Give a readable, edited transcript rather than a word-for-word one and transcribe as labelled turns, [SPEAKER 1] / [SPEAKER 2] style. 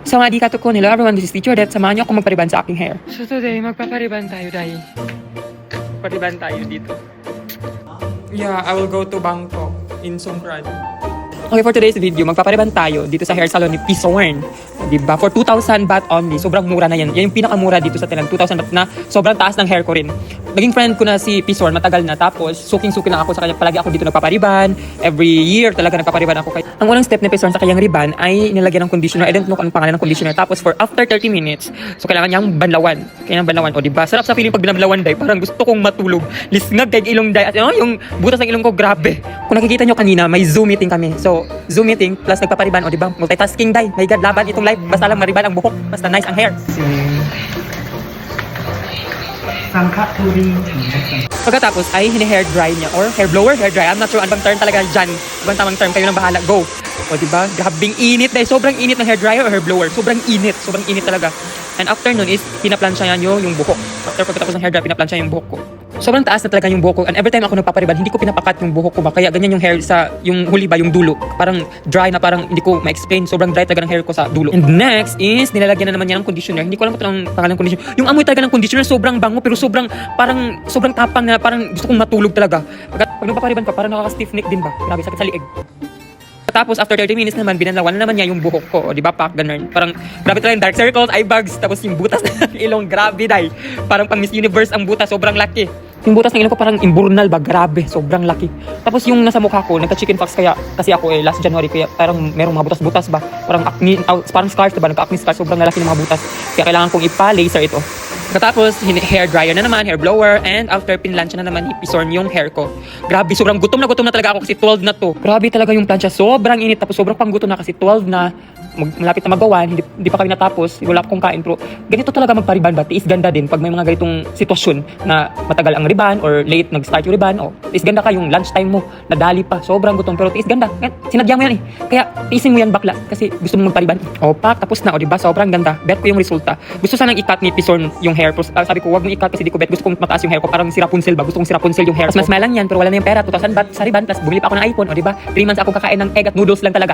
[SPEAKER 1] So nga di ka ko, hello everyone, this is Teacher Det. Samahan niyo ako magpariban sa aking hair. So today, magpapariban tayo dahil pariban tayo dito. Yeah, I will go to Bangkok in Songkran. Okay, for today's video, magpapariban tayo dito sa hair salon ni Pisorn. Diba? For 2,000 baht only. Sobrang mura na yan. Yan yung pinakamura dito sa Thailand. 2,000 baht na sobrang taas ng hair ko rin. Naging friend ko na si Pisorn, matagal na. Tapos, suking-suki na ako sa kanya. Palagi ako dito nagpapariban. Every year talaga nagpapariban ako. Ang unang step ni Pisorn sa kanyang riban ay nilagyan ng conditioner. I don't know kung anong pangalan ng conditioner. Tapos, for after 30 minutes, so kailangan niyang banlawan. Kailangan banlawan. O diba? Sarap sa feeling pag binablawan, day. Parang gusto kong matulog. Lisngag kay ilong, day. At yung butas ng ilong ko, grabe. Kung nakikita nyo kanina, may Zoom meeting kami. So, Zoom meeting plus nagpapariban. O diba? Multitasking, day. My God, laban itong live. Basta lang mariban ang buhok. Basta nice ang hair. Pagkatapos ay hini-hair dry niya or hair blower, hair dry. I'm not sure anong term talaga dyan. Ibang tamang term, kayo nang bahala. Go! O diba? Grabing init dahil sobrang init ng hair dryer or hair blower. Sobrang init talaga. And after nun is pinaplansya niya yung buhok. After pagkatapos ng hair dry, pinaplansya yung buhok ko. Sobrang taas na talaga yung buhok ko. And every time ako nagpapariban, hindi ko pinapakat yung buhok ko ba. Kaya ganyan yung hair sa, yung huli ba, yung dulo. Parang dry na parang hindi ko ma-explain. Sobrang dry talaga ng hair ko sa dulo. And next is, nilalagyan na naman niya ng conditioner. Hindi ko alam kung ito ang pangalan ng conditioner. Yung amoy talaga ng conditioner, sobrang bango, pero sobrang tapang na parang gusto kong matulog talaga. Pag nagpapariban ka, parang nakaka-stiff neck din ba? Grabe, sakit sa liig. Tapos after 30 minutes naman, binanlawan na naman niya yung buhok ko. O di ba, pak, ganun. Parang grabe talaga yung dark circles, eye bags, tapos yung butas ng ilong, grabe dahil. Parang pang Miss Universe ang butas, sobrang laki. Yung butas ng ilong ko parang imburnal ba, grabe, sobrang laki. Tapos yung nasa mukha ko, nagka-chicken pox kasi ako last January, kaya parang merong mga butas-butas ba. Parang acne, parang scars diba, nagka-acne scars, sobrang lalaki ng mga butas. Kaya kailangan kong ipa-laser ito. Katapos, hair dryer na naman, hair blower, and after pinlansya na naman, ipisorn yung hair ko. Grabe, sobrang gutom na talaga ako kasi 12 na to. Grabe talaga yung plansya, sobrang init, tapos sobrang panggutom na kasi 12 na. Malapit na magawan, hindi pa kami natapos, wala akong kain, pero ganito talaga magpariban ba, tiis ganda din pag may mga ganitong sitwasyon na matagal ang riban or late nag-start yung riban, tiis ganda ka yung lunch time mo, nadali pa, sobrang gutom, pero tiis ganda, sinadya mo yan kaya tiisin mo yan bakla, kasi gusto mo magpariban. Tapos na, diba, sobrang ganda, bet ko yung resulta. Gusto sanang i-cut ni Pisorn yung hair, pero sabi ko, wag mo i-cut kasi di ko bet, gusto kong mataas yung hair ko, parang si Rapunzel ba, gusto kong si Rapunzel yung hair ko. Mas malang yan, pero wala na yung pera, 2,000 baht sa riban, plus bumili pa ako ng iPhone, diba, 3 months akong kakain ng egg at noodles lang talaga.